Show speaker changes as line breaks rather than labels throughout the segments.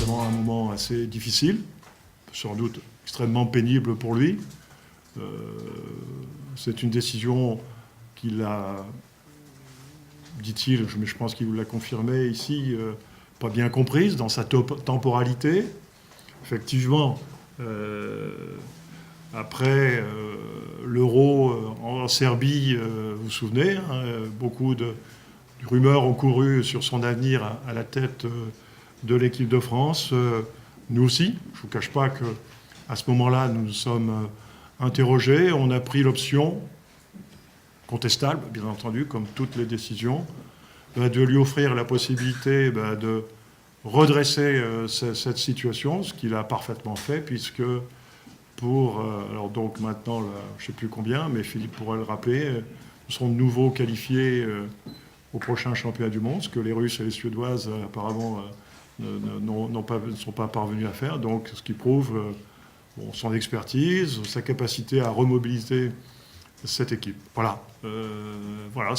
devant un moment assez difficile, sans doute extrêmement pénible pour lui. C'est une décision qu'il a, dit-il, mais je pense qu'il vous l'a confirmé ici, pas bien comprise dans sa temporalité. Effectivement, après l'Euro en Serbie, vous vous souvenez, hein, beaucoup de rumeurs ont couru sur son avenir à la tête de l'équipe de France. Nous aussi, je ne vous cache pas qu'à ce moment-là, nous nous sommes interrogés. On a pris l'option, contestable, bien entendu, comme toutes les décisions, de lui offrir la possibilité de redresser cette situation, ce qu'il a parfaitement fait, puisque alors donc maintenant, je ne sais plus combien, mais Philippe pourrait le rappeler, nous serons de nouveau qualifiés au prochain championnat du monde, ce que les Russes et les Suédoises apparemment ne sont pas parvenus à faire, donc ce qui prouve son expertise, sa capacité à remobiliser cette équipe. Voilà, voilà,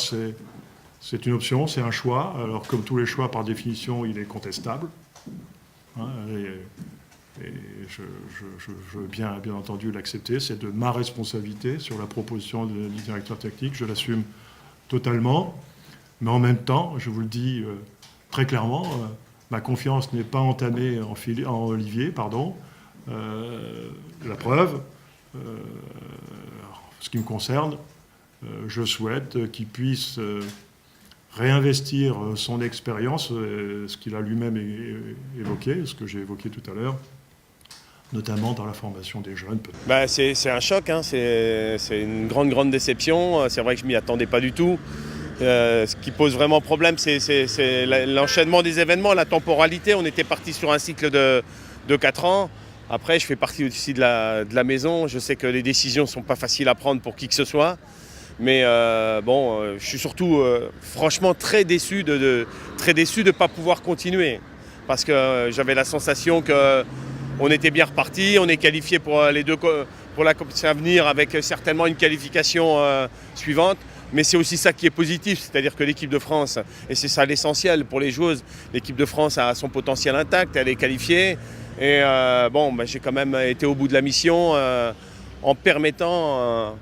c'est une option, c'est un choix. Alors comme tous les choix, par définition, il est contestable. Hein, et je veux bien entendu l'accepter. C'est de ma responsabilité sur la proposition du directeur technique. Je l'assume totalement. Mais en même temps, je vous le dis très clairement, ma confiance n'est pas entamée en Olivier, pardon. La preuve, ce qui me concerne, je souhaite qu'il puisse réinvestir son expérience, ce qu'il a lui-même évoqué, ce que j'ai évoqué tout à l'heure, notamment dans la formation des jeunes.
C'est un choc, hein. C'est une grande déception. C'est vrai que je ne m'y attendais pas du tout. Ce qui pose vraiment problème, c'est l'enchaînement des événements, la temporalité. On était parti sur un cycle de 4 ans. Après, je fais partie aussi de la maison. Je sais que les décisions ne sont pas faciles à prendre pour qui que ce soit. Mais je suis surtout franchement très déçu de ne pas pouvoir continuer. Parce que j'avais la sensation qu'on était bien reparti. On est qualifié pour la compétition à venir avec certainement une qualification suivante. Mais c'est aussi ça qui est positif, c'est-à-dire que l'équipe de France, et c'est ça l'essentiel pour les joueuses, l'équipe de France a son potentiel intact, elle est qualifiée. Et j'ai quand même été au bout de la mission en permettant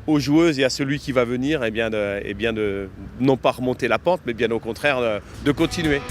aux joueuses et à celui qui va venir de non pas remonter la pente, mais bien au contraire de continuer.